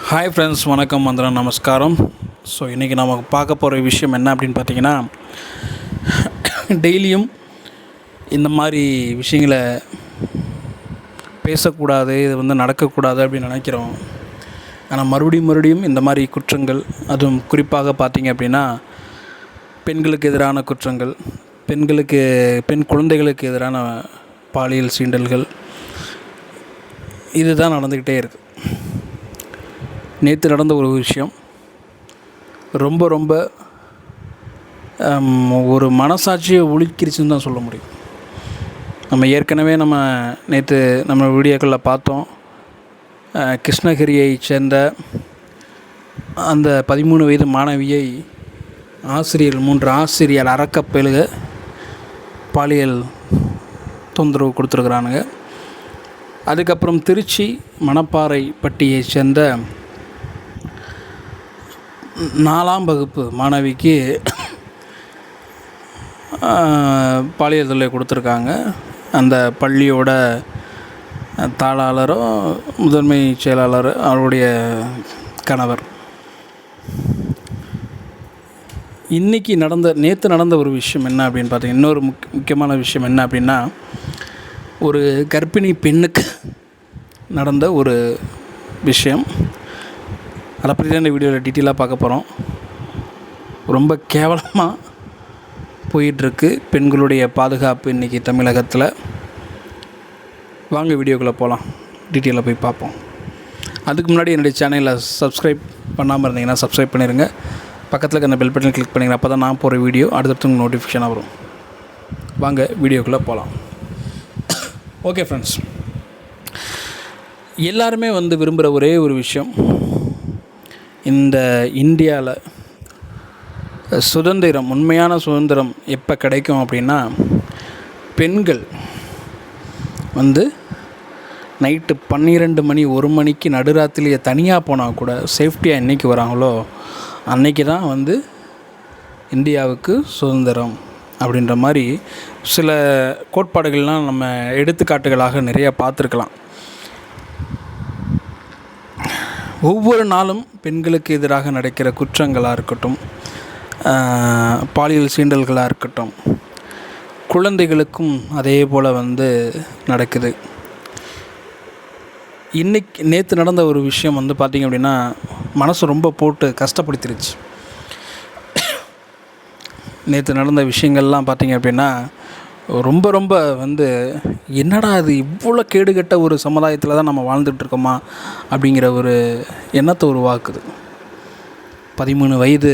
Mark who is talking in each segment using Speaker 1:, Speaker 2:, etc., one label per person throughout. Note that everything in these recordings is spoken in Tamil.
Speaker 1: ஹாய் ஃப்ரெண்ட்ஸ், வணக்கம், வந்தனம், நமஸ்காரம். ஸோ இன்றைக்கி நம்ம பார்க்க போகிற விஷயம் என்ன அப்படின்னு பார்த்தீங்கன்னா, டெய்லியும் இந்த மாதிரி விஷயங்களை பேசக்கூடாது, இது நடக்கக்கூடாது அப்படின்னு நினைக்கிறோம். ஆனால் மறுபடியும் இந்த மாதிரி குற்றங்கள், அதுவும் குறிப்பாக பார்த்திங்க அப்படின்னா பெண்களுக்கு எதிரான குற்றங்கள், பெண் குழந்தைகளுக்கு எதிரான பாலியல் சீண்டல்கள், இதுதான் நடந்துக்கிட்டே இருக்குது. நேற்று நடந்த ஒரு விஷயம் ரொம்ப ஒரு மனசாட்சியை ஒழிக்கிருச்சுன்னு தான் சொல்ல முடியும். நம்ம ஏற்கனவே நேற்று நம்ம வீடியோக்களில் பார்த்தோம். கிருஷ்ணகிரியை சேர்ந்த அந்த 13 வயது மாணவியை 3 ஆசிரியர் அறக்கப்பெழுக பாலியல் தொந்தரவு கொடுத்துருக்குறானுங்க. அதுக்கப்புறம் திருச்சி மணப்பாறைப்பட்டியை சேர்ந்த 4ஆம் வகுப்பு மாணவிக்கு பாலியல் தொல்லை கொடுத்துருக்காங்க. அந்த பள்ளியோட தாளாளரோ முதன்மை செயலாளர் அவருடைய கணவர். நேற்று நடந்த ஒரு விஷயம் என்ன அப்படின்னு பார்த்தீங்கன்னா, இன்னொரு முக்கியமான விஷயம் என்ன அப்படின்னா, ஒரு கர்ப்பிணி பெண்ணுக்கு நடந்த ஒரு விஷயம். அதை பற்றி தான் இந்த வீடியோவில் டீட்டெயிலாக பார்க்க போகிறோம். ரொம்ப கேவலமாக போயிட்டுருக்கு பெண்களுடைய பாதுகாப்பு இன்றைக்கி தமிழகத்தில். வாங்க வீடியோக்குள்ளே போகலாம், டீட்டெயிலாக போய் பார்ப்போம். அதுக்கு முன்னாடி என்னுடைய சேனலை சப்ஸ்கிரைப் பண்ணாமல் இருந்தீங்கன்னா சப்ஸ்கிரைப் பண்ணிடுங்க. பக்கத்தில் இருக்க அந்த பெல் பட்டன் கிளிக் பண்ணிங்கன்னா அப்போ தான் நான் போகிற வீடியோ அடுத்தடுத்து நோட்டிஃபிகேஷனாக வரும். வாங்க வீடியோக்குள்ளே போகலாம். ஓகே ஃப்ரெண்ட்ஸ், எல்லாருமே விரும்புகிற ஒரே ஒரு விஷயம், இந்த இந்தியாவில் சுதந்திரம், உண்மையான சுதந்திரம் எப்போ கிடைக்கும் அப்படின்னா, பெண்கள் நைட்டு 12 மணி 1 மணிக்கு நடுராத்திரியே தனியாக போனால் கூட சேஃப்டியாக என்றைக்கு வராங்களோ அன்றைக்கி தான் இந்தியாவுக்கு சுதந்திரம் அப்படின்ற மாதிரி சில கோட்பாடுகள்லாம் நம்ம எடுத்துக்காட்டுகளாக நிறையா பார்த்துருக்கலாம். ஒவ்வொரு நாளும் பெண்களுக்கு எதிராக நடக்கிற குற்றங்களாக இருக்கட்டும், பாலியல் சீண்டல்களாக இருக்கட்டும், குழந்தைகளுக்கும் அதே போல் நடக்குது. நேற்று நடந்த ஒரு விஷயம் பார்த்திங்க அப்படின்னா மனசு ரொம்ப போட்டு கஷ்டப்படுத்திருச்சு. நேற்று நடந்த விஷயங்கள்லாம் பார்த்திங்க அப்படின்னா ரொம்ப என்னடா அது இவ்வளோ கேடுகட்ட ஒரு சமுதாயத்தில் தான் நம்ம வாழ்ந்துட்டுருக்கோமா அப்படிங்கிற ஒரு எண்ணத்தை உருவாக்குது. 13 வயது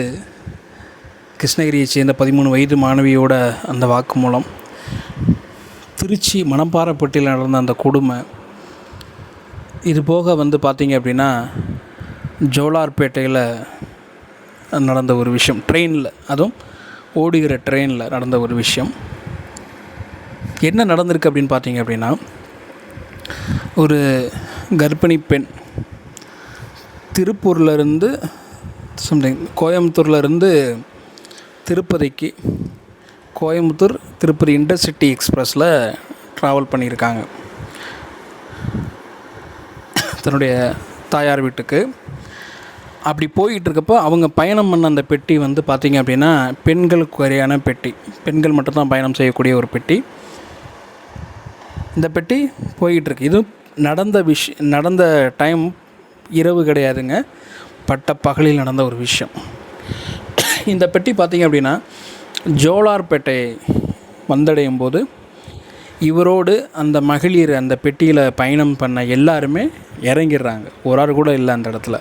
Speaker 1: கிருஷ்ணகிரியை சேர்ந்த 13 வயது மாணவியோட அந்த வாக்குமூலம், திருச்சி மணப்பாறைப்பட்டியில் நடந்த அந்த கொடுமை, இது போக பார்த்திங்க அப்படின்னா ஜோலார்பேட்டையில் நடந்த ஒரு விஷயம், ட்ரெயினில், அதுவும் ஓடுகிற ட்ரெயினில் நடந்த ஒரு விஷயம். என்ன நடந்திருக்கு அப்படின்னு பார்த்தீங்க அப்படின்னா, ஒரு கர்ப்பிணி பெண் கோயம்புத்தூர்லேருந்து திருப்பதிக்கு, கோயம்புத்தூர் திருப்பதி இன்டர்சிட்டி எக்ஸ்பிரஸில் ட்ராவல் பண்ணியிருக்காங்க தன்னுடைய தாயார் வீட்டுக்கு. அப்படி போயிட்டுருக்கப்போ அவங்க பயணம் பண்ண அந்த பெட்டி பார்த்திங்க அப்படின்னா பெண்களுக்கு வரையான பெட்டி, பெண்கள் மட்டும்தான் பயணம் செய்யக்கூடிய ஒரு பெட்டி. இந்த பெட்டி போயிட்டுருக்கு. இது நடந்த டைம் இரவு கிடையாதுங்க, பட்ட பகலில் நடந்த ஒரு விஷயம். இந்த பெட்டி பார்த்திங்க அப்படின்னா ஜோலார்பேட்டை வந்தடையும் போது இவரோடு அந்த மகளிர் அந்த பெட்டியில் பயணம் பண்ண எல்லாருமே இறங்கிடுறாங்க. ஒரு ஆள் கூட இல்லை அந்த இடத்துல.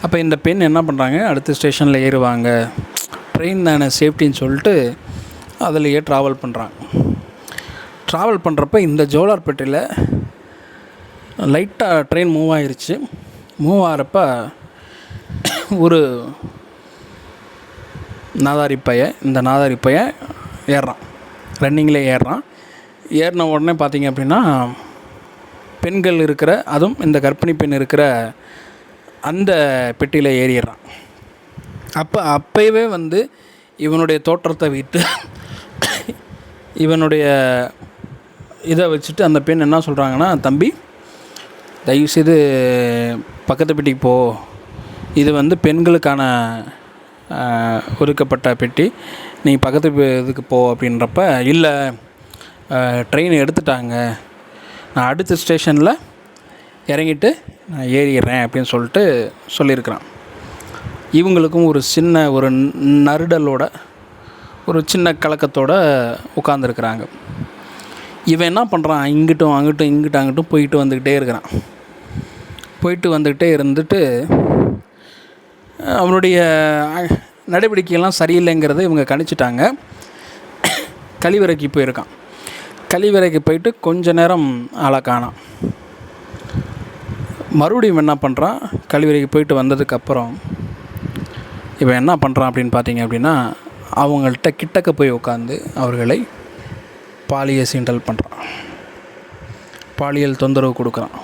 Speaker 1: அப்போ இந்த பெண் என்ன பண்ணுறாங்க, அடுத்த ஸ்டேஷனில் ஏறுவாங்க, ட்ரெயின் தானே சேஃப்டின்னு சொல்லிட்டு அதிலேயே ட்ராவல் பண்ணுறாங்க. ட்ராவல் பண்ணுறப்ப இந்த ஜோலார்பேட்டையில் லைட்டாக ட்ரெயின் மூவ் ஆகிருச்சு. மூவ் ஆகிறப்ப ஒரு நாதாரி பையன் ஏறுறான், ரன்னிங்கில் ஏறுறான். ஏறின உடனே பார்த்திங்க அப்படின்னா பெண்கள் இருக்கிற, அதுவும் இந்த கர்ப்பிணி பெண் இருக்கிற அந்த பெட்டியில் ஏறிடுறான். அப்போவே இவனுடைய தோற்றத்தை வைத்து இவனுடைய இதை வச்சுட்டு அந்த பெண் என்ன சொல்கிறாங்கன்னா, தம்பி தயவுசெய்து பக்கத்து பெட்டிக்கு போ, இது வந்து பெண்களுக்கான ஒதுக்கப்பட்ட பெட்டி, நீ பக்கத்து இதுக்கு போ அப்படின்றப்ப, இல்லை ட்ரெயின் எடுத்துட்டாங்க, நான் அடுத்த ஸ்டேஷனில் இறங்கிட்டு நான் ஏறிடுறேன் அப்படின்னு சொல்லிட்டு சொல்லியிருக்கிறான். இவங்களுக்கும் ஒரு சின்ன ஒரு நறுடலோட ஒரு சின்ன கலக்கத்தோடு உட்காந்துருக்குறாங்க. இவன் என்ன பண்ணுறான், இங்கிட்டும் அங்கிட்டும் போயிட்டு வந்துக்கிட்டே இருக்கிறான். போயிட்டு வந்துக்கிட்டே இருந்துட்டு அவனுடைய நடவடிக்கையெல்லாம் சரியில்லைங்கிறத இவங்க கணிச்சிட்டாங்க. கழிவறைக்கு போயிருக்கான். கழிவறைக்கு போயிட்டு கொஞ்ச நேரம் ஆளை காணாம். மறுபடியும் என்ன பண்ணுறான், கழிவறைக்கு போயிட்டு வந்ததுக்கப்புறம் இவன் என்ன பண்ணுறான் அப்படின்னு பார்த்தீங்க அப்படின்னா, அவங்கள்ட்ட கிட்டக்க போய் உட்காந்து அவர்களை பாலியல் சீண்டல் பண்ணுறான், பாலியல் தொந்தரவு கொடுக்குறான்.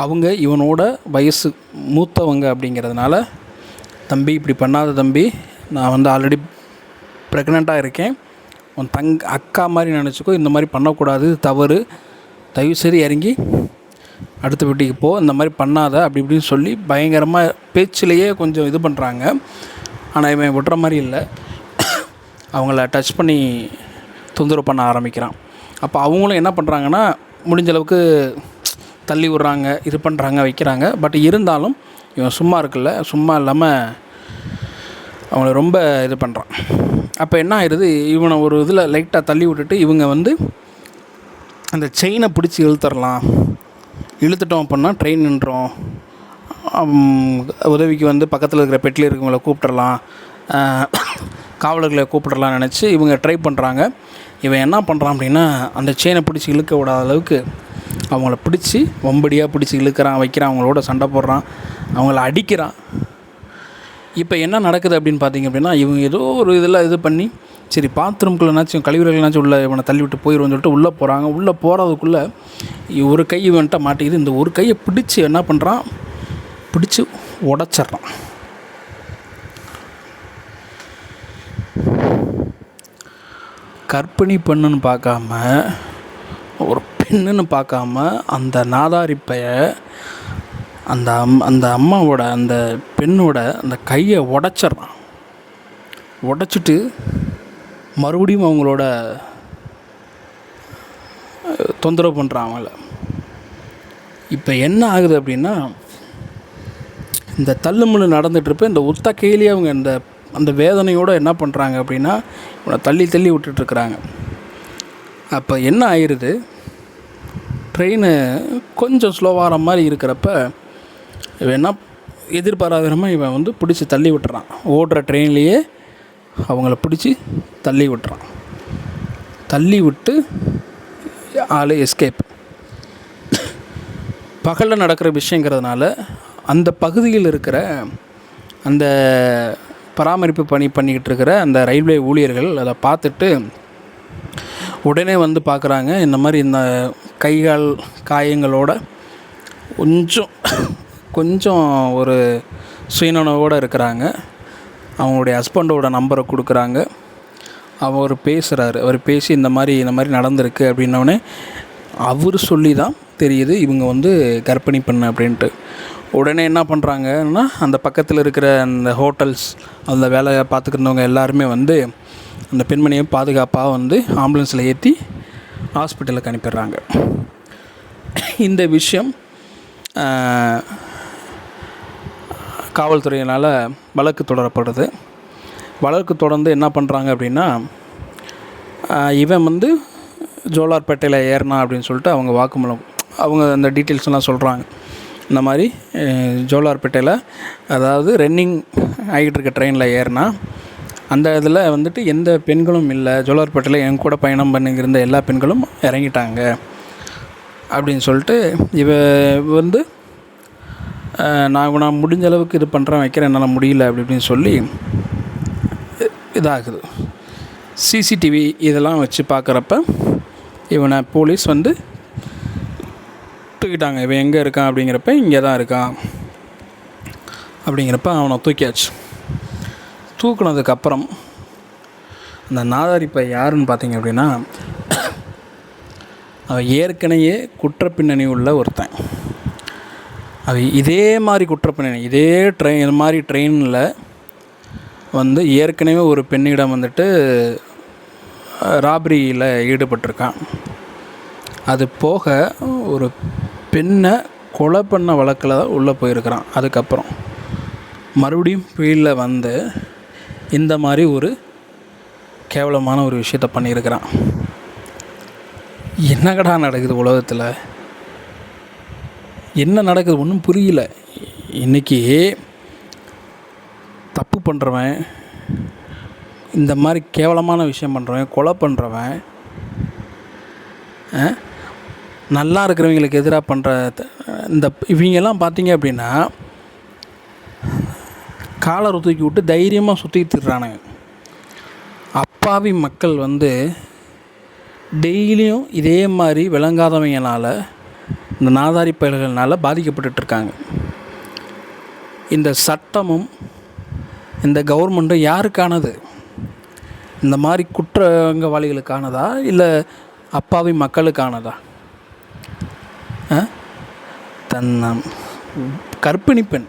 Speaker 1: அவங்க இவனோட வயசு மூத்தவங்க அப்படிங்கிறதுனால, தம்பி இப்படி பண்ணாத தம்பி, நான் வந்து ஆல்ரெடி ப்ரெக்னெண்ட்டாக இருக்கேன், உன் அக்கா மாதிரி நினச்சிக்கோ, இந்த மாதிரி பண்ணக்கூடாது, தவறு, தயவுசெய்து இறங்கி அடுத்த வீட்டுக்கு போ, இந்த மாதிரி பண்ணாத அப்படி இப்படின்னு சொல்லி பயங்கரமாக பேச்சிலேயே கொஞ்சம் இது பண்ணுறாங்க. ஆனால் இவன் விடுற மாதிரி இல்லை, அவங்கள டச் பண்ணி தொந்தரவு பண்ண ஆரம்பிக்கிறான். அப்போ அவங்களும் என்ன பண்ணுறாங்கன்னா, முடிஞ்ச அளவுக்கு தள்ளி விட்றாங்க, இது பண்ணுறாங்க, வைக்கிறாங்க. பட் இருந்தாலும் இவன் சும்மா இருக்குல்ல, சும்மா இல்லாமல் அவங்கள ரொம்ப இது பண்ணுறான். அப்போ என்ன ஆயிடுது, இவனை ஒரு இதில் லைட்டாக தள்ளி விட்டுட்டு இவங்க வந்து அந்த செயினை பிடிச்சி இழுத்துட்டோம் அப்படின்னா ட்ரெயின் நின்றோம், உதவிக்கு வந்து பக்கத்தில் இருக்கிற பெட்டியில் இருக்கவங்கள கூப்பிட்றலாம், காவலர்களை கூப்பிட்றலாம்னு நினச்சி இவங்க ட்ரை பண்ணுறாங்க. இவன் என்ன பண்ணுறான் அப்படின்னா, அந்த செயினை பிடிச்சி இழுக்க விடாத அளவுக்கு அவங்கள பிடிச்சி வம்படியாக பிடிச்சி இழுக்கிறான், வைக்கிறான், அவங்களோட சண்டை போடுறான், அவங்கள அடிக்கிறான். இப்போ என்ன நடக்குது அப்படின்னு பார்த்தீங்க அப்படின்னா, இவங்க ஏதோ ஒரு இதில் இது பண்ணி சரி பாத்ரூம்குள்ளேனாச்சும் கழிவுறைகள்னாச்சும் உள்ளே இவனை தள்ளிவிட்டு போயிடுவோன்னு சொல்லிட்டு உள்ளே போகிறாங்க. உள்ளே போகிறதுக்குள்ளே ஒரு கை இவன்ட்ட மாட்டிக்குது. இந்த ஒரு கையை பிடிச்சி என்ன பண்ணுறான், பிடிச்சி உடச்சிட்றான். கர்ப்பிணி பெண்ணுன்னு பார்க்காம, ஒரு பெண்ணுன்னு பார்க்காம அந்த நாதாரிப்பைய அந்த அம்மாவோட அந்த பெண்ணோட அந்த கையை உடச்சிட்றான். உடச்சிட்டு மறுபடியும் அவங்களோட தொந்தரவு பண்ணுறான் அவங்கள. இப்போ என்ன ஆகுது அப்படின்னா, இந்த தள்ளுமுள்ளு நடந்துகிட்ருப்ப இந்த ஒத்த கையிலேயே அவங்க அந்த வேதனையோடு என்ன பண்ணுறாங்க அப்படின்னா, இவனை தள்ளி விட்டுட்டுருக்குறாங்க. அப்போ என்ன ஆயிடுது, ட்ரெயின் கொஞ்சம் ஸ்லோவாகிற மாதிரி இருக்கிறப்ப இவன் என்ன எதிர்பாராதமாக இவன் வந்து பிடிச்சி தள்ளி விட்டுறான். ஓடுற ட்ரெயின்லேயே அவங்கள பிடிச்சி தள்ளி விட்டுறான். தள்ளி விட்டு ஆள் எஸ்கேப். பகலில் நடக்கிற விஷயங்கிறதுனால அந்த பகுதியில் இருக்கிற அந்த பராமரிப்பு பண்ணிக்கிட்டு இருக்கிற அந்த ரயில்வே ஊழியர்கள் அதை பார்த்துட்டு உடனே வந்து பார்க்குறாங்க. இந்த மாதிரி இந்த கைகால் காயங்களோட கொஞ்சம் ஒரு சுயநனவோடு இருக்கிறாங்க. அவங்களுடைய ஹஸ்பண்டோட நம்பரை கொடுக்குறாங்க. அவர் பேசுகிறாரு. அவர் பேசி இந்த மாதிரி நடந்திருக்கு அப்படின்னோடனே அவர் சொல்லி தான் தெரியுது இவங்க வந்து கர்ப்பிணி பெண் அப்படின்ட்டு. உடனே என்ன பண்ணுறாங்கன்னா, அந்த பக்கத்தில் இருக்கிற அந்த ஹோட்டல்ஸ் அந்த வேலையை பார்த்துக்கிறவங்க எல்லாருமே வந்து அந்த பெண்மணியை பாதுகாப்பாக வந்து ஆம்புலன்ஸில் ஏற்றி ஹாஸ்பிட்டலுக்கு அனுப்பிடுறாங்க. இந்த விஷயம் காவல்துறையினால் வழக்கு தொடரப்படுது. வழக்கு தொடர்ந்து என்ன பண்ணுறாங்க அப்படின்னா, இவன் வந்து ஜோலார்பேட்டையில் ஏறினா அப்படின்னு சொல்லிட்டு அவங்க வாக்குமூலம், அவங்க அந்த டீட்டெயில்ஸ்லாம் சொல்கிறாங்க. இந்த மாதிரி ஜோலார்பேட்டையில், அதாவது ரன்னிங் ஆகிட்டு இருக்க ட்ரெயினில் ஏறினா அந்த இதில் வந்துட்டு எந்த பெண்களும் இல்லை, ஜோலார்பேட்டையில் என் கூட பயணம் பண்ணியிருந்த எல்லா பெண்களும் இறங்கிட்டாங்க அப்படின்னு சொல்லிட்டு வந்து நான் முடிஞ்ச அளவுக்கு இது பண்ணுறேன், வைக்கிறேன், என்னால் முடியல அப்படி இப்படின்னு சொல்லி இதாகுது. சிசிடிவி இதெல்லாம் வச்சு பார்க்குறப்ப இவனை போலீஸ் வந்து தூக்கிட்டாங்க. இவன் எங்கே இருக்கான் அப்படிங்கிறப்ப இங்கே தான் இருக்கான் அப்படிங்கிறப்ப அவனை தூக்கியாச்சு. தூக்குனதுக்கப்புறம் அந்த நாதாரிப்பை யாருன்னு பார்த்தீங்க அப்படின்னா, அவன் ஏற்கனவே குற்றப்பின்னணி உள்ள ஒருத்தன். அது இதே மாதிரி குற்றப்பின்னணி, இதே இது மாதிரி ட்ரெயினில் வந்து ஏற்கனவே ஒரு பெண்ணிடம் வந்துட்டு ராபரியில் ஈடுபட்டிருக்கான். அது போக ஒரு பெண்ணை கொலை பண்ண வழக்கில் உள்ளே போயிருக்கிறான். அதுக்கப்புறம் மறுபடியும் ஃபீல்டில் வந்து இந்த மாதிரி ஒரு கேவலமான ஒரு விஷயத்த பண்ணியிருக்கிறான். என்னங்கடா நடக்குது உலகத்தில்? என்ன நடக்குது ஒன்றும் புரியல. இன்றைக்கி தப்பு பண்ணுறவன், இந்த மாதிரி கேவலமான விஷயம் பண்ணுறவன், கொலை பண்ணுறவன், நல்லா இருக்கிறவங்களுக்கு எதிராக பண்ணுற இவங்கெல்லாம் பார்த்தீங்க அப்படின்னா காலரை தூக்கி விட்டு தைரியமாக சுற்றிட்டு திடுறானுங்க. அப்பாவி மக்கள் வந்து டெய்லியும் இதே மாதிரி விளங்காதவங்களால், இந்த நாதாரி பயல்கள்னால் பாதிக்கப்பட்டுருக்காங்க. இந்த சட்டமும் இந்த கவர்மெண்ட்டும் யாருக்கானது? இந்த மாதிரி குற்றவாளிகளுக்கானதா இல்லை அப்பாவி மக்களுக்கானதா? தன் கர்ப்பிணி பெண்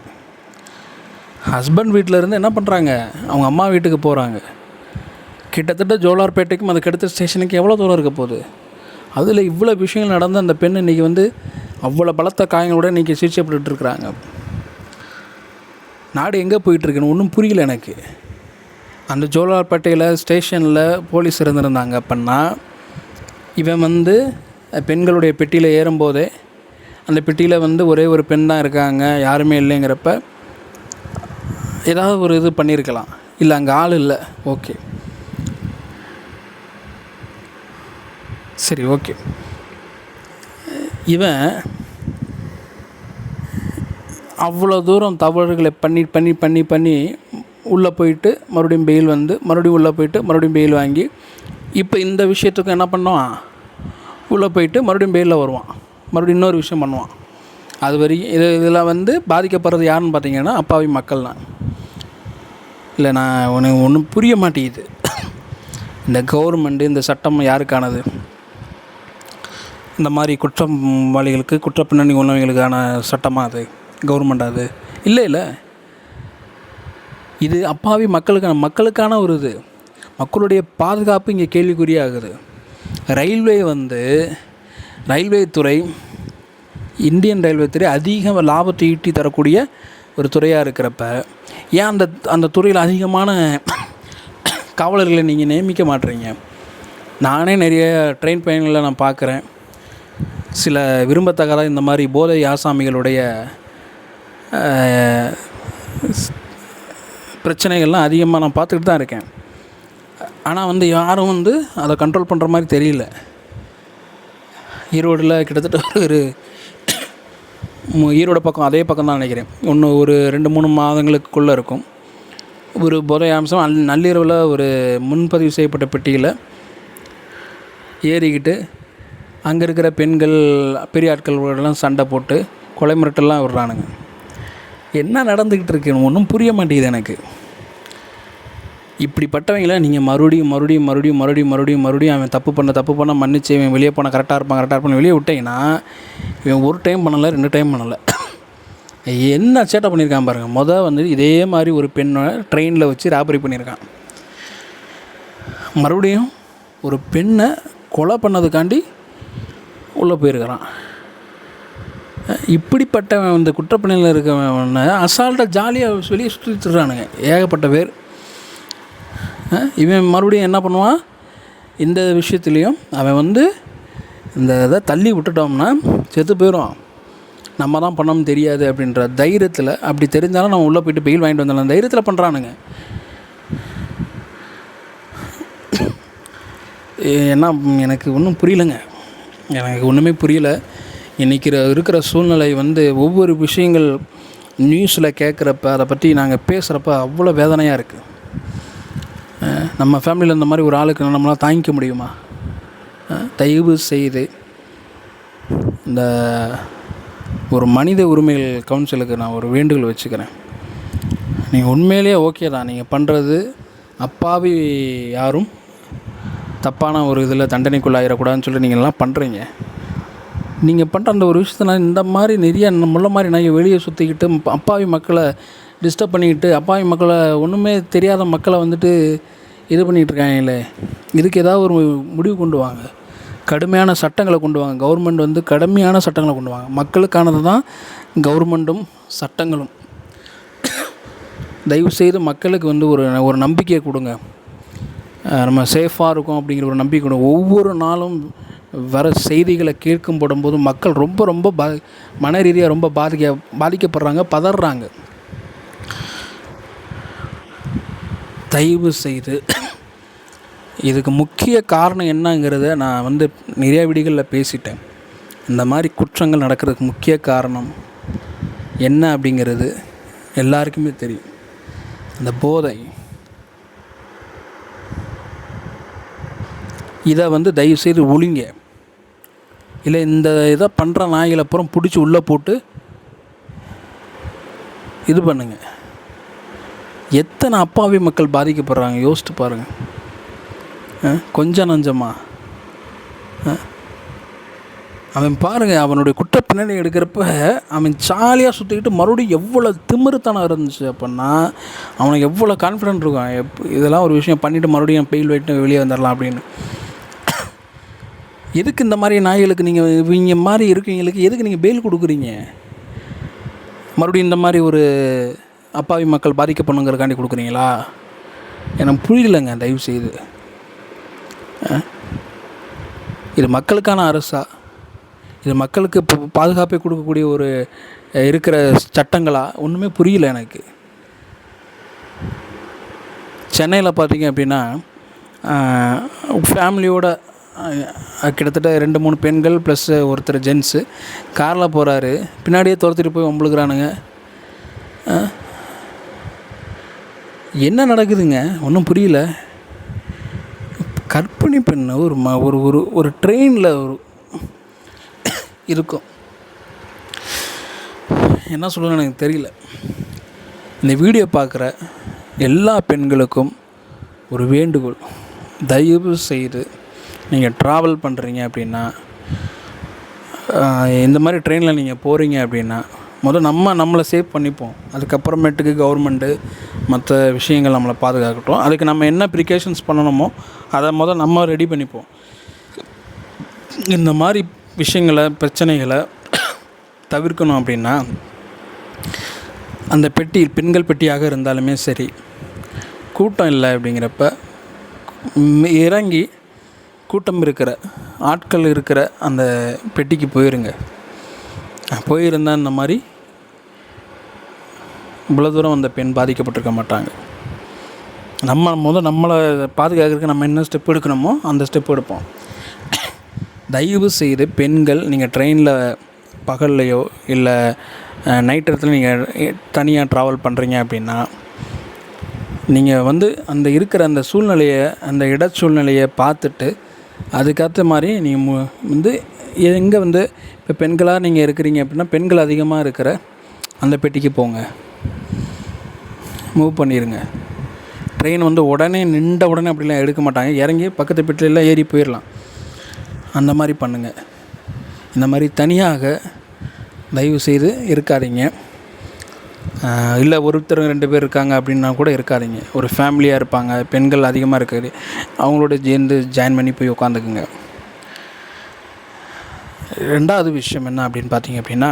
Speaker 1: ஹஸ்பண்ட் வீட்டில் இருந்து என்ன பண்ணுறாங்க, அவங்க அம்மா வீட்டுக்கு போகிறாங்க. கிட்டத்தட்ட ஜோலார்பேட்டைக்கும் அதுக்கு அடுத்த ஸ்டேஷனுக்கு எவ்வளோ தூரம் இருக்க போகுது? அதில் இவ்வளோ விஷயங்கள் நடந்து அந்த பெண் இன்றைக்கி வந்து அவ்வளோ பலத்த காயங்களோடு இன்றைக்கி சிகிச்சைப்பட்டுருக்குறாங்க. நாடு எங்கே போயிட்டுருக்குன்னு ஒன்றும் புரியல எனக்கு. அந்த ஜோலார்பேட்டையில் ஸ்டேஷனில் போலீஸ் இருந்திருந்தாங்க அப்படின்னா, இவன் வந்து பெண்களுடைய பெட்டியில் ஏறும்போதே அந்த பெட்டியில் வந்து ஒரே ஒரு பெண் தான் இருக்காங்க, யாருமே இல்லைங்கிறப்ப ஏதாவது ஒரு இது பண்ணியிருக்கலாம். இல்லை அங்கே ஆள் இல்லை, ஓகே சரி ஓகே. இவன் அவ்வளோ தூரம் தவறுகளை பண்ணி பண்ணி பண்ணி பண்ணி உள்ளே போயிட்டு மறுபடியும் பெயில் வந்து மறுபடியும் உள்ளே போயிட்டு மறுபடியும் பெயில் வாங்கி இப்போ இந்த விஷயத்துக்கும் என்ன பண்ணுவான், உள்ளே போயிட்டு மறுபடியும் பெயிலில் வருவான், மறுபடியும் இன்னொரு விஷயம் பண்ணுவான். அது வரைக்கும் இதில் வந்து பாதிக்கப்படுறது யாருன்னு பார்த்தீங்கன்னா அப்பாவி மக்கள் தான். இல்லை நான் உனக்கு ஒன்றும் புரிய மாட்டேங்குது. இந்த கவர்மெண்ட்டு இந்த சட்டம் யாருக்கானது? இந்த மாதிரி குற்றவாளிகளுக்கு குற்ற பின்னணி உள்ளவங்களுக்கான சட்டமாக அது கவர்மெண்ட்? அது இல்லை இல்லை, இது அப்பாவி மக்களுக்கான ஒரு இது. மக்களுடைய பாதுகாப்பு இங்கே கேள்விக்குறியாகுது. ரயில்வே துறை, இந்தியன் ரயில்வே துறை அதிக லாபத்தை ஈட்டி தரக்கூடிய ஒரு துறையாக இருக்கிறப்ப ஏன் அந்த துறையில் அதிகமான காவலர்களை நீங்கள் நியமிக்க மாட்டீங்க? நானே நிறைய ட்ரெயின் பயணங்களில் நான் பார்க்குறேன். சில விரும்பத்தகாத இந்த மாதிரி போதை ஆசாமிகளுடைய பிரச்சனைகள்லாம் அதிகமாக நான் பார்த்துக்கிட்டு தான் இருக்கேன். ஆனால் வந்து யாரும் வந்து அதை கண்ட்ரோல் பண்ணுற மாதிரி தெரியல. ஈரோடில் கிட்டத்தட்ட ஒரு ஈரோடு பக்கம் அதே பக்கம் தான் நினைக்கிறேன், ஒரு 2-3 மாதங்களுக்குள்ளே இருக்கும். ஒரு போதை அம்சம் நள்ளிரவில் ஒரு முன்பதிவு செய்யப்பட்ட பெட்டியில் ஏறிக்கிட்டு அங்கே இருக்கிற பெண்கள் பெரிய ஆட்களோடலாம் சண்டை போட்டு கொலை மிரட்டெல்லாம் விடுறானுங்க. என்ன நடந்துக்கிட்டு இருக்குன்னு ஒன்றும் புரிய மாட்டேங்குது எனக்கு. இப்படிப்பட்டவங்கள நீங்கள் மறுபடியும் அவன் தப்பு பண்ண மன்னிச்சு இவன் வெளியே போனால் கரெக்டாக இருப்பான் வெளியே விட்டீங்கன்னா, இவன் ஒரு டைம் பண்ணலை 2 டைம் பண்ணலை, என்ன சேட்டை பண்ணியிருக்கான் பாருங்கள். வந்து இதே மாதிரி ஒரு பெண்ணை ட்ரெயினில் வச்சு ராபரி பண்ணியிருக்கான். மறுபடியும் ஒரு பெண்ணை கொலை பண்ணதுக்காண்டி உள்ளே போயிருக்கிறான். இப்படிப்பட்டவன் இந்த குற்றப்பணியில் இருக்கவனை அசால்ட்டாக ஜாலியாக வெளியே சுற்றிட்டுறானுங்க ஏகப்பட்ட பேர். இவன் மறுபடியும் என்ன பண்ணுவான், இந்த விஷயத்துலேயும் அவன் வந்து இந்த இதை தள்ளி விட்டுட்டோம்னா செத்து போயிடும், நம்ம தான் பண்ணோம்னு தெரியாது அப்படின்ற தைரியத்தில், அப்படி தெரிஞ்சாலும் நம்ம உள்ளே போய்ட்டு பெயில் வாங்கிட்டு வந்தாலும் தைரியத்தில் பண்ணுறானுங்க. என்ன எனக்கு ஒன்றும் புரியலைங்க, எனக்கு ஒன்றுமே புரியலை. இன்றைக்கி இருக்கிற சூழ்நிலை வந்து ஒவ்வொரு விஷயங்கள் நியூஸில் கேட்குறப்ப அதை பற்றி நாங்கள் பேசுகிறப்ப அவ்வளோ வேதனையாக இருக்குது. நம்ம ஃபேமிலியில் இந்த மாதிரி ஒரு ஆளுக்கு நம்மளால் தாங்கிக்க முடியுமா? தயவு செய்து இந்த ஒரு மனித உரிமைகள் கவுன்சிலுக்கு நான் ஒரு வேண்டுகோள் வச்சுக்கிறேன். நீங்கள் உண்மையிலேயே ஓகே தான், நீங்கள் பண்ணுறது அப்பாவி யாரும் தப்பான ஒரு இதில் தண்டனைக்குள்ளாயிடக்கூடாதுன்னு சொல்லி நீங்கள்லாம் பண்ணுறீங்க. நீங்கள் பண்ணுற அந்த ஒரு விஷயத்தில் இந்த மாதிரி நிறைய முள்ள மாதிரி நாய் வெளியே சுற்றிக்கிட்டு அப்பாவி மக்களை டிஸ்டர்ப் பண்ணிக்கிட்டு அப்பாவி மக்களை ஒன்றுமே தெரியாத மக்களை வந்துட்டு இது பண்ணிகிட்டு இருக்காங்களே, இதுக்கு ஏதாவது ஒரு முடிவு கொண்டு வாங்க. கடுமையான சட்டங்களை கொண்டு வாங்க. கவர்மெண்ட் வந்து கடுமையான சட்டங்களை கொண்டு வாங்க. மக்களுக்கானது தான் கவர்மெண்ட்டும் சட்டங்களும். தயவுசெய்து மக்களுக்கு வந்து ஒரு நம்பிக்கையை கொடுங்க. நம்ம சேஃபாக இருக்கும் அப்படிங்கிற ஒரு நம்பிக்கை கொடுங்க. ஒவ்வொரு நாளும் வர செய்திகளை கேட்கும் போடும்போது மக்கள் ரொம்ப மன ரீதியாக ரொம்ப பாதிக்கப்படுறாங்க, பதறாங்க. தயவு செய்து இதுக்கு முக்கிய காரணம் என்னங்கிறத நான் வந்து நிறைய வீடியோகளில் பேசிட்டேன். இந்த மாதிரி குற்றங்கள் நடக்கிறதுக்கு முக்கிய காரணம் என்ன அப்படிங்கிறது எல்லாருக்குமே தெரியும். இந்த போதை. இதை வந்து தயவுசெய்து ஒழிங்க. இல்லை இந்த இதை பண்ணுற நாய்களை அப்புறம் பிடிச்சி உள்ளே போட்டு இது பண்ணுங்க. எத்தனை அப்பாவி மக்கள் பாதிக்கப்படுறாங்க யோசித்து பாருங்கள். கொஞ்சம் நஞ்சமா அவன் பாருங்கள், அவனுடைய குற்ற பின்னணி எடுக்கிறப்ப அவன் ஜாலியாக சுற்றிக்கிட்டு மறுபடியும் எவ்வளோ திமிருத்தனம் இருந்துச்சு அப்படின்னா, அவனுக்கு எவ்வளோ கான்ஃபிடென்ட் இருக்கும். இதெல்லாம் ஒரு விஷயம் பண்ணிவிட்டு மறுபடியும் பெயில் வெயிட்டு வெளியே வந்துடலாம் அப்படின்னு. எதுக்கு இந்த மாதிரி நாய்களுக்கு நீங்கள் இவங்க மாதிரி இருக்கீங்களுக்கு எதுக்கு நீங்கள் பெயில் கொடுக்குறீங்க? மறுபடியும் இந்த மாதிரி ஒரு அப்பாவி மக்கள் பாதிக்கப்படுங்கிறக்காண்டி கொடுக்குறீங்களா? எனக்கு புரியலைங்க. தயவுசெய்து இது மக்களுக்கான அரசா? இது மக்களுக்கு இப்போ பாதுகாப்பை கொடுக்கக்கூடிய ஒரு இருக்கிற சட்டங்களா? ஒன்றுமே புரியல எனக்கு. சென்னையில் பார்த்தீங்க அப்படின்னா ஃபேமிலியோட கிட்டத்தட்ட 2-3 பெண்கள் ப்ளஸ் ஒருத்தர் ஜென்ஸு காரில் போகிறாரு. பின்னாடியே துரத்திட்டு போய் வம்புழுக்கிறானுங்க. என்ன நடக்குதுங்க? ஒன்றும் புரியல. கர்ப்பிணி பெண்ணு ஒரு ட்ரெயினில் இருக்கும். என்ன சொல்லணும்னு எனக்கு தெரியல. இந்த வீடியோ பார்க்குற எல்லா பெண்களுக்கும் ஒரு வேண்டுகோள். தயவு செய்து நீங்கள் ட்ராவல் பண்ணுறீங்க அப்படின்னா, இந்த மாதிரி ட்ரெயினில் நீங்கள் போகிறீங்க அப்படின்னா நம்மளை சேவ் பண்ணிப்போம். அதுக்கப்புறமேட்டுக்கு கவர்மெண்ட்டு மற்ற விஷயங்கள் நம்மளை பாதுகாக்கட்டும். அதுக்கு நம்ம என்ன ப்ரிகாஷன்ஸ் பண்ணணுமோ அதை நம்ம ரெடி பண்ணிப்போம். இந்த மாதிரி விஷயங்களை பிரச்சனைகளை தவிர்க்கணும் அப்படின்னா அந்த பெட்டி பெண்கள் பெட்டியாக இருந்தாலுமே சரி, கூட்டம் இல்லை அப்படிங்கிறப்ப இறங்கி கூட்டம் இருக்கிற ஆட்கள் இருக்கிற அந்த பெட்டிக்கு போயிருந்தால் இந்த மாதிரி இவ்வளோ தூரம் அந்த பெண் பாதிக்கப்பட்டிருக்க மாட்டாங்க. நம்மளை பாதுகாக்கிறதுக்கு நம்ம என்ன ஸ்டெப் எடுக்கணுமோ அந்த ஸ்டெப் எடுப்போம். தயவு செய்து பெண்கள், நீங்கள் ட்ரெயினில் பகல்லையோ இல்லை நைட் இடத்துல நீங்கள் தனியாக ட்ராவல் பண்ணுறீங்க அப்படின்னா, நீங்கள் வந்து அந்த இருக்கிற அந்த சூழ்நிலையை, அந்த இட சூழ்நிலையை பார்த்துட்டு அதுக்கேற்ற மாதிரி நீங்கள் வந்து எங்கே வந்து இப்போ பெண்களாக நீங்கள் இருக்கிறீங்க அப்படின்னா பெண்கள் அதிகமாக இருக்கிற அந்த பெட்டிக்கு போங்க, மூவ் பண்ணிடுங்க. ட்ரெயின் வந்து உடனே அப்படிலாம் எடுக்க மாட்டாங்க. இறங்கி பக்கத்து பெட்டிலெல்லாம் ஏறி போயிடலாம். அந்த மாதிரி பண்ணுங்கள். இந்த மாதிரி தனியாக தயவு செய்து இருக்காதீங்க. இல்லை ஒருத்தர் 2 பேர் இருக்காங்க அப்படின்னா கூட இருக்காதீங்க. ஒரு ஃபேமிலியாக இருப்பாங்க, பெண்கள் அதிகமாக இருக்குது, அவங்களோட சேர்ந்து ஜாயின் பண்ணி போய் உட்காந்துக்குங்க. 2வது விஷயம் என்ன அப்படின்னு பார்த்தீங்க அப்படின்னா,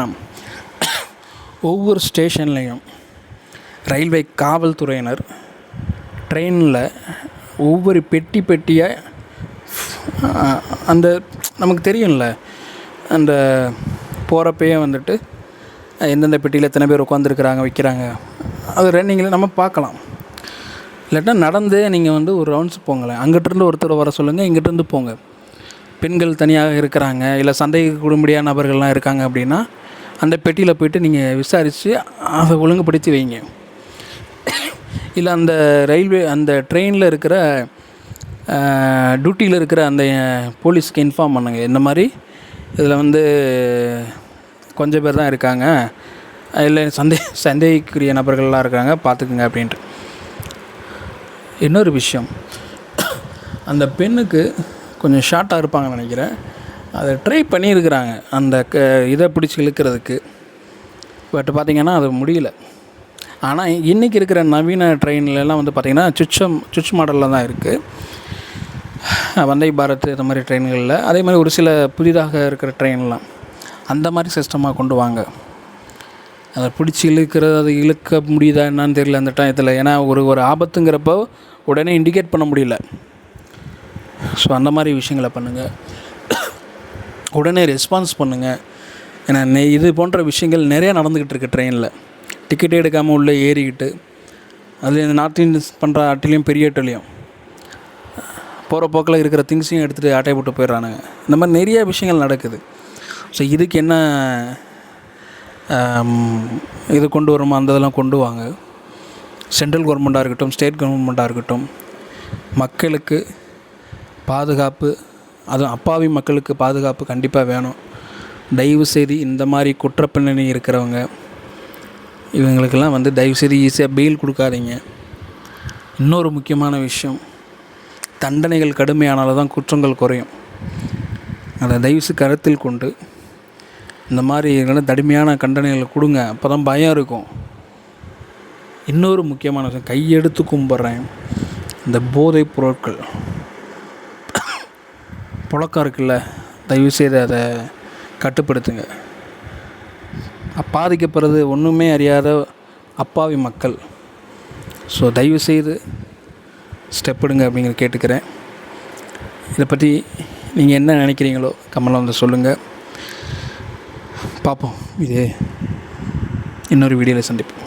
Speaker 1: ஒவ்வொரு ஸ்டேஷன்லேயும் ரயில்வே காவல்துறையினர் ட்ரெயினில் ஒவ்வொரு பெட்டியை அந்த நமக்கு தெரியும்ல, அந்த போகிறப்பயே வந்துட்டு எந்தெந்த பெட்டியில் எத்தனை பேர் உட்காந்துருக்குறாங்க வைக்கிறாங்க, அது ரன்னிங்கில் நம்ம பார்க்கலாம். இல்லாட்டா நடந்தே நீங்கள் வந்து ஒரு ரவுண்ட்ஸ் போங்களேன். அங்கிட்டிருந்து ஒருத்தர் வர சொல்லுங்கள், இங்கிட்டிருந்து போங்க. பெண்கள் தனியாக இருக்கிறாங்க, இல்லை சந்தேகக்கூடும்படியான நபர்கள்லாம் இருக்காங்க அப்படின்னா அந்த பெட்டியில் போய்ட்டு நீங்கள் விசாரித்து அதை ஒழுங்குபடுத்தி வைங்க. இல்லை அந்த அந்த ட்ரெயினில் இருக்கிற டியூட்டியில் இருக்கிற அந்த போலீஸ்க்கு இன்ஃபார்ம் பண்ணுங்கள். இந்த மாதிரி இதில் வந்து கொஞ்சம் பேர் தான் இருக்காங்க, இல்லை சந்தேகிக்குரிய நபர்கள்லாம் இருக்காங்க, பார்த்துக்குங்க அப்படின்ட்டு. இன்னொரு விஷயம், அந்த பெண்ணுக்கு கொஞ்சம் ஷார்ட்டாக இருப்பாங்கன்னு நினைக்கிறேன். அதை ட்ரை பண்ணியிருக்கிறாங்க அந்த இதை பிடிச்சி இழுக்கிறதுக்கு. பட் பார்த்திங்கன்னா அது முடியல. ஆனால் இன்றைக்கி இருக்கிற நவீன ட்ரெயின்லலாம் வந்து பார்த்திங்கன்னா சுவிட்ச் மாடலில் தான் இருக்குது. வந்தே பாரத் இந்த மாதிரி ட்ரெயின்களில். அதே மாதிரி ஒரு சில புதிதாக இருக்கிற ட்ரெயின்லாம் அந்த மாதிரி சிஸ்டமாக கொண்டு வாங்க. அதை பிடிச்சி இழுக்கிறது, அது இழுக்க முடியுதா என்னான்னு தெரியல அந்த டயத்தில். ஏன்னா ஒரு ஆபத்துங்கிறப்போ உடனே இண்டிகேட் பண்ண முடியல. ஸோ அந்த மாதிரி விஷயங்களை பண்ணுங்கள். உடனே ரெஸ்பான்ஸ் பண்ணுங்கள். ஏன்னா இது போன்ற விஷயங்கள் நிறையா நடந்துக்கிட்டு இருக்குது ட்ரெயினில். டிக்கெட்டே எடுக்காமல் உள்ளே ஏறிக்கிட்டு, அது இந்த நார்த் இந்தியன்ஸ் பண்ணுற ஆட்டிலையும் பெரிய ஆட்டிலையும் போகிற போக்கில் இருக்கிற திங்ஸையும் எடுத்துகிட்டு ஆட்டையை போட்டு போயிடுறானுங்க. இந்த மாதிரி நிறைய விஷயங்கள் நடக்குது. ஸோ இதுக்கு என்ன இது கொண்டு வருமோ அந்த இதெல்லாம் கொண்டு வாங்க. சென்ட்ரல் கவர்மெண்ட்டாக இருக்கட்டும், ஸ்டேட் கவர்மெண்ட்டாக இருக்கட்டும், மக்களுக்கு பாதுகாப்பு, அதுவும் அப்பாவி மக்களுக்கு பாதுகாப்பு கண்டிப்பாக வேணும். தயவுசெய்து இந்த மாதிரி குற்றப்பின்னணி இருக்கிறவங்க இவங்களுக்கெல்லாம் வந்து தயவுசெய்து ஈஸியாக பெயில் கொடுக்காதீங்க. இன்னொரு முக்கியமான விஷயம், தண்டனைகள் கடுமையானால்தான் தான் குற்றங்கள் குறையும். அதை தயவுசெய்து கருத்தில் கொண்டு இந்த மாதிரி கடுமையான தண்டனைகளை கொடுங்க. அப்போ தான் பயம் இருக்கும். இன்னொரு முக்கியமான விஷயம், கையெடுத்து கும்பிட்றேன், இந்த போதைப் பொருட்கள் புழக்கம் இருக்குல்ல, தயவுசெய்து அதை கட்டுப்படுத்துங்க. பாதிக்கப்படுறது ஒன்றுமே அறியாத அப்பாவி மக்கள். ஸோ தயவுசெய்து ஸ்டெப் எடுங்க அப்படிங்கிறத கேட்டுக்கிறேன். இதை பற்றி நீங்கள் என்ன நினைக்கிறீங்களோ கமெண்ட்ல வந்து சொல்லுங்கள். பார்ப்போம். இது இன்னொரு வீடியோவில் சந்திப்போம்.